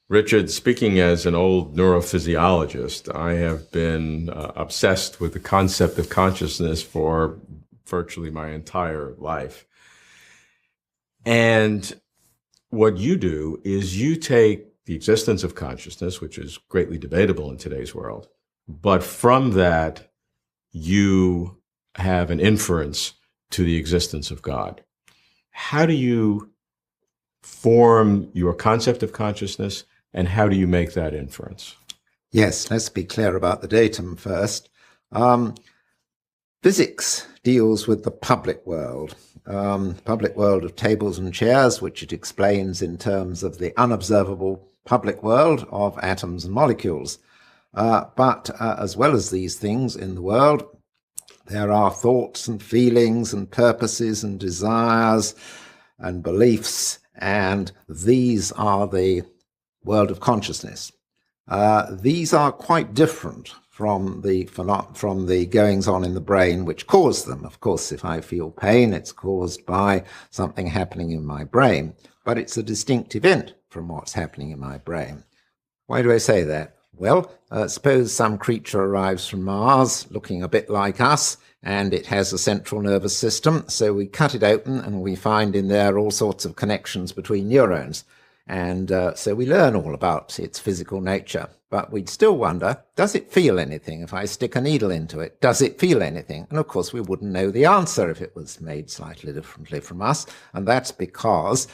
Richard, speaking as an old neurophysiologist, I have been obsessed with the concept of consciousness for virtually my entire life. And what you do is you take the existence of consciousness, which is greatly debatable in today's world, but from that, you have an inference to the existence of God. How do you form your concept of consciousness, and how do you make that inference? Yes, let's be clear about the datum first. Physics deals with the public world of tables and chairs, which it explains in terms of the unobservable public world of atoms and molecules. But as well as these things in the world, there are thoughts and feelings and purposes and desires and beliefs, and these are the world of consciousness. These are quite different from the goings-on in the brain which cause them. Of course, if I feel pain, it's caused by something happening in my brain, but it's a distinct event from what's happening in my brain. Why do I say that? Well, suppose some creature arrives from Mars looking a bit like us, and it has a central nervous system, so we cut it open and we find in there all sorts of connections between neurons. And so we learn all about its physical nature. But we'd still wonder, does it feel anything? If I stick a needle into it, does it feel anything? And of course, we wouldn't know the answer if it was made slightly differently from us. And that's because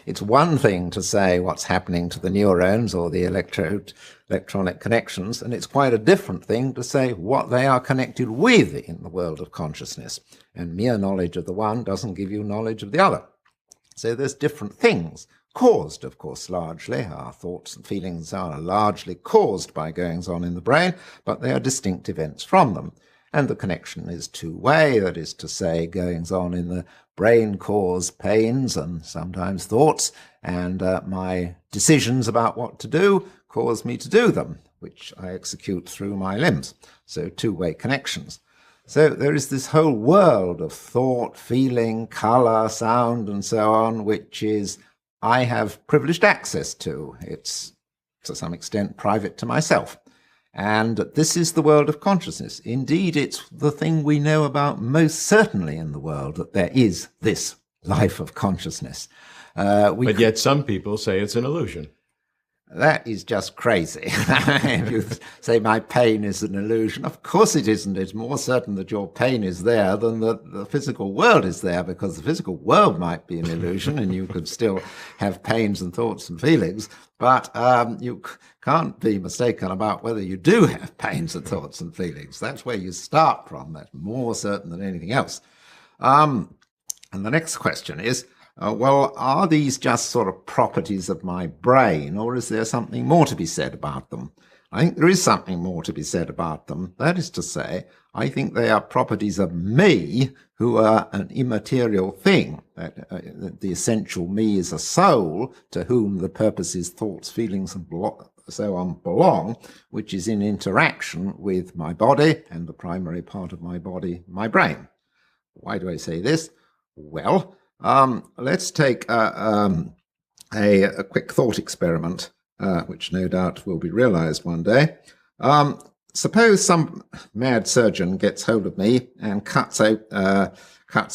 it's one thing to say what's happening to the neurons or the electronic connections, and it's quite a different thing to say what they are connected with in the world of consciousness. And mere knowledge of the one doesn't give you knowledge of the other. So there's different things. Caused, of course, largely. Our thoughts and feelings are largely caused by goings-on in the brain, but they are distinct events from them. And the connection is two-way, that is to say, goings-on in the brain cause pains and sometimes thoughts, and my decisions about what to do cause me to do them, which I execute through my limbs. So two-way connections. So there is this whole world of thought, feeling, color, sound, and so on, which is I have privileged access to. It's, to some extent, private to myself. And this is the world of consciousness. Indeed, it's the thing we know about most certainly in the world, that there is this life of consciousness. But yet some people say it's an illusion. That is just crazy. If you say my pain is an illusion, of course it isn't. It's more certain that your pain is there than that the physical world is there, because the physical world might be an illusion and you could still have pains and thoughts and feelings, but you can't be mistaken about whether you do have pains and thoughts and feelings. That's where you start from. That's more certain than anything else. And the next question is, well, are these just sort of properties of my brain, or is there something more to be said about them? I think there is something more to be said about them. That is to say, I think they are properties of me, who are an immaterial thing. The essential me is a soul to whom the purposes, thoughts, feelings, and so on belong, which is in interaction with my body and the primary part of my body, my brain. Why do I say this? Well, let's take a quick thought experiment, which no doubt will be realized one day. Suppose some mad surgeon gets hold of me and cuts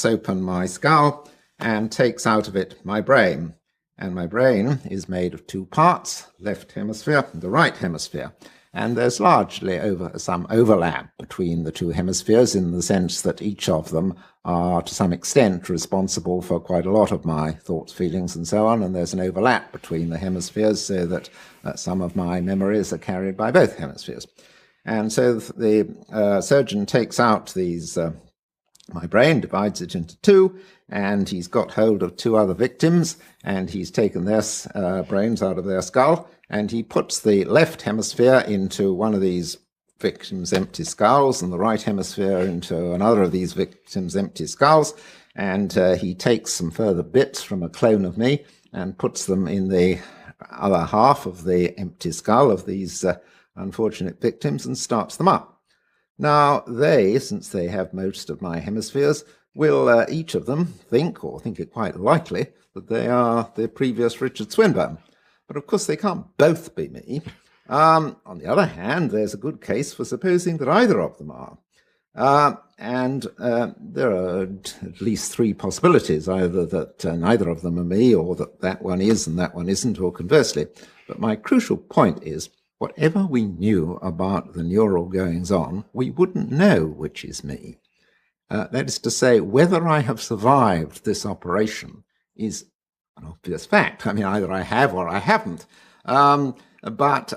open my skull and takes out of it my brain. And my brain is made of two parts, left hemisphere and the right hemisphere. And there's largely some overlap between the two hemispheres, in the sense that each of them are to some extent responsible for quite a lot of my thoughts, feelings, and so on. And there's an overlap between the hemispheres, so that some of my memories are carried by both hemispheres. And so the surgeon takes out my brain, divides it into two, and he's got hold of two other victims, and he's taken their brains out of their skull, and he puts the left hemisphere into one of these victims' empty skulls and the right hemisphere into another of these victims' empty skulls, and he takes some further bits from a clone of me and puts them in the other half of the empty skull of these unfortunate victims and starts them up. Now, they, since they have most of my hemispheres, will each of them think, or think it quite likely, that they are the previous Richard Swinburne. But of course, they can't both be me. On the other hand, there's a good case for supposing that either of them are. And there are at least three possibilities, either that neither of them are me, or that one is and that one isn't, or conversely. But my crucial point is, whatever we knew about the neural goings-on, we wouldn't know which is me. That is to say, whether I have survived this operation is an obvious fact. I mean, either I have or I haven't. But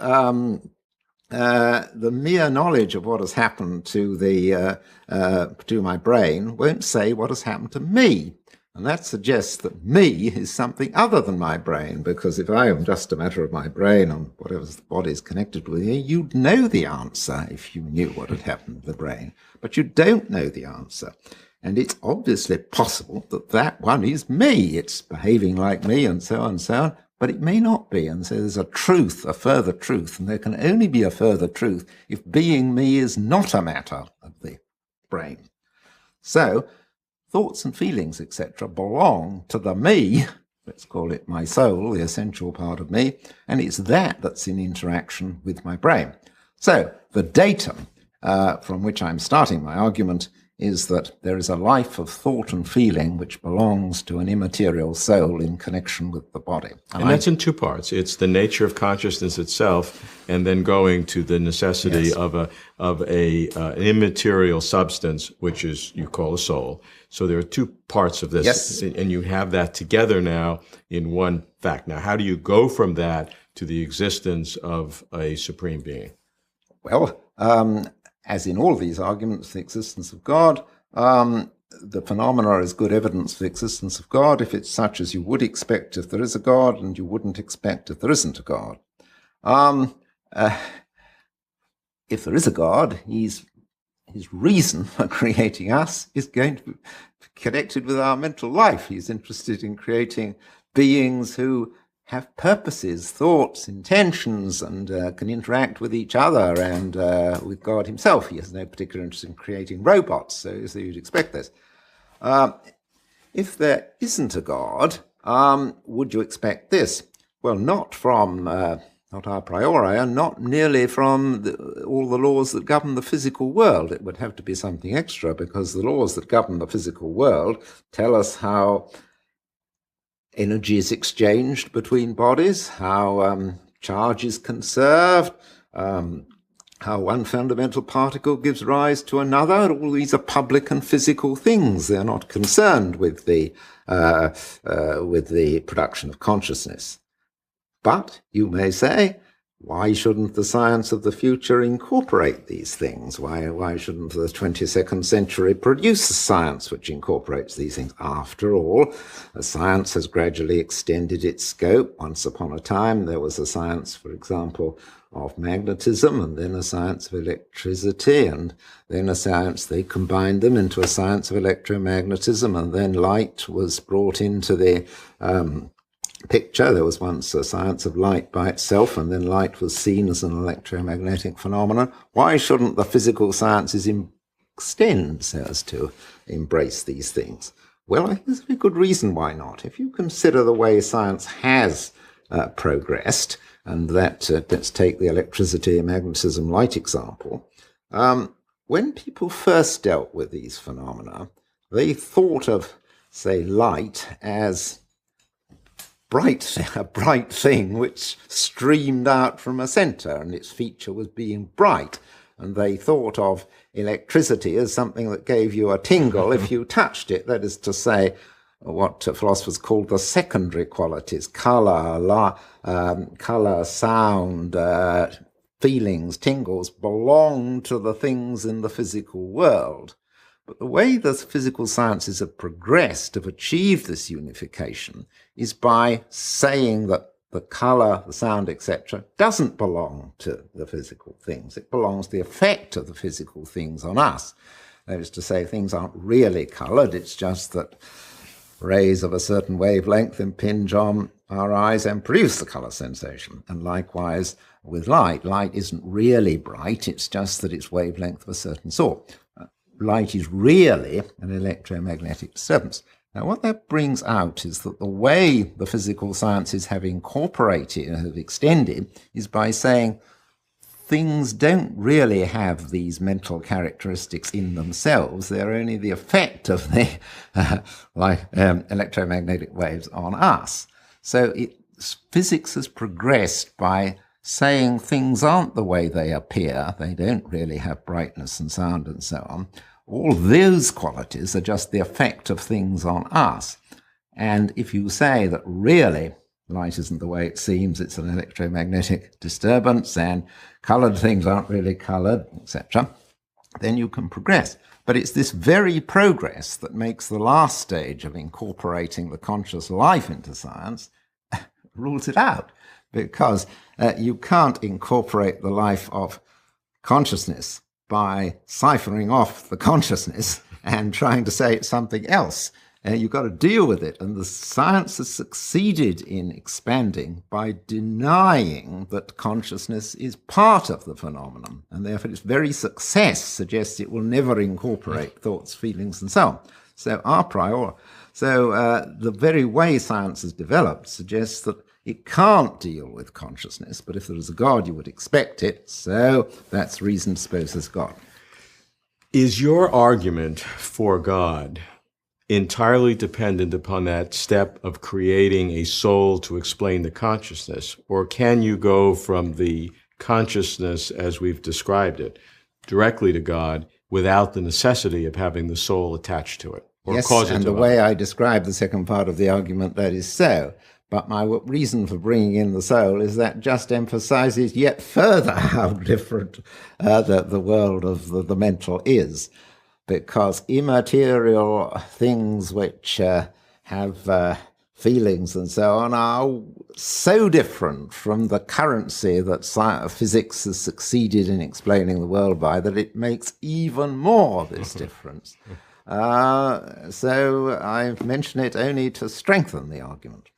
the mere knowledge of what has happened to my brain won't say what has happened to me. And that suggests that me is something other than my brain, because if I am just a matter of my brain and whatever the body is connected with, you'd know the answer if you knew what had happened to the brain. But you don't know the answer. And it's obviously possible that that one is me. It's behaving like me and so on and so on. But it may not be, and so there's a truth, a further truth, and there can only be a further truth if being me is not a matter of the brain. So thoughts and feelings, etc., belong to the me, let's call it my soul, the essential part of me, and it's that that's in interaction with my brain. So the datum from which I'm starting my argument is that there is a life of thought and feeling which belongs to an immaterial soul in connection with the body. And that's in two parts. It's the nature of consciousness itself, and then going to the necessity of an immaterial substance, which is you call a soul. So there are two parts of this, and you have that together now in one fact. Now, how do you go from that to the existence of a supreme being? Well, as in all these arguments, the existence of God, the phenomena is good evidence for the existence of God if it's such as you would expect if there is a God and you wouldn't expect if there isn't a God. If there is a God, his reason for creating us is going to be connected with our mental life. He's interested in creating beings who have purposes, thoughts, intentions, and can interact with each other and with God himself. He has no particular interest in creating robots, so you'd expect this. If there isn't a God, would you expect this? Well, not from, not a priori, and not nearly from all the laws that govern the physical world. It would have to be something extra, because the laws that govern the physical world tell us how energy is exchanged between bodies, how charge is conserved, how one fundamental particle gives rise to another. All these are public and physical things. They're not concerned with the production of consciousness. But you may say, why shouldn't the science of the future incorporate these things? Why shouldn't the 22nd century produce a science which incorporates these things? After all, science has gradually extended its scope. Once upon a time, there was a science, for example, of magnetism, and then a science of electricity, and then a science, they combined them into a science of electromagnetism, and then light was brought into the picture. There was once a science of light by itself, and then light was seen as an electromagnetic phenomenon. Why shouldn't the physical sciences extend so as to embrace these things? Well, I think there's a very good reason why not. If you consider the way science has progressed, and that, let's take the electricity, magnetism, light example, when people first dealt with these phenomena, they thought of, say, light as a bright thing which streamed out from a center, and its feature was being bright. And they thought of electricity as something that gave you a tingle if you touched it. That is to say, what philosophers called the secondary qualities, color, sound, feelings, tingles, belong to the things in the physical world. But the way the physical sciences have progressed, have achieved this unification, is by saying that the color, the sound, etc., doesn't belong to the physical things. It belongs to the effect of the physical things on us. That is to say, things aren't really colored. It's just that rays of a certain wavelength impinge on our eyes and produce the color sensation. And likewise with light. Light isn't really bright. It's just that it's wavelength of a certain sort. Light is really an electromagnetic disturbance. Now, what that brings out is that the way the physical sciences have incorporated and have extended is by saying things don't really have these mental characteristics in themselves. They're only the effect of the electromagnetic waves on us. So physics has progressed by saying things aren't the way they appear. They don't really have brightness and sound and so on. All those qualities are just the effect of things on us. And if you say that really light isn't the way it seems, it's an electromagnetic disturbance, and coloured things aren't really coloured, etc., then you can progress. But it's this very progress that makes the last stage of incorporating the conscious life into science rules it out, because you can't incorporate the life of consciousness by ciphering off the consciousness and trying to say it's something else. You've got to deal with it. And the science has succeeded in expanding by denying that consciousness is part of the phenomenon. And therefore its very success suggests it will never incorporate thoughts, feelings, and so on. So the very way science has developed suggests that it can't deal with consciousness, but if there is a God, you would expect it. So that's reason to suppose there's God. Is your argument for God entirely dependent upon that step of creating a soul to explain the consciousness? Or can you go from the consciousness as we've described it directly to God without the necessity of having the soul attached to it? Or yes, cause it and to the way I describe the second part of the argument, that is so. But my reason for bringing in the soul is that just emphasizes yet further how different the world of the mental is, because immaterial things which have feelings and so on are so different from the currency that physics has succeeded in explaining the world by that it makes even more of this difference. So I mention it only to strengthen the argument.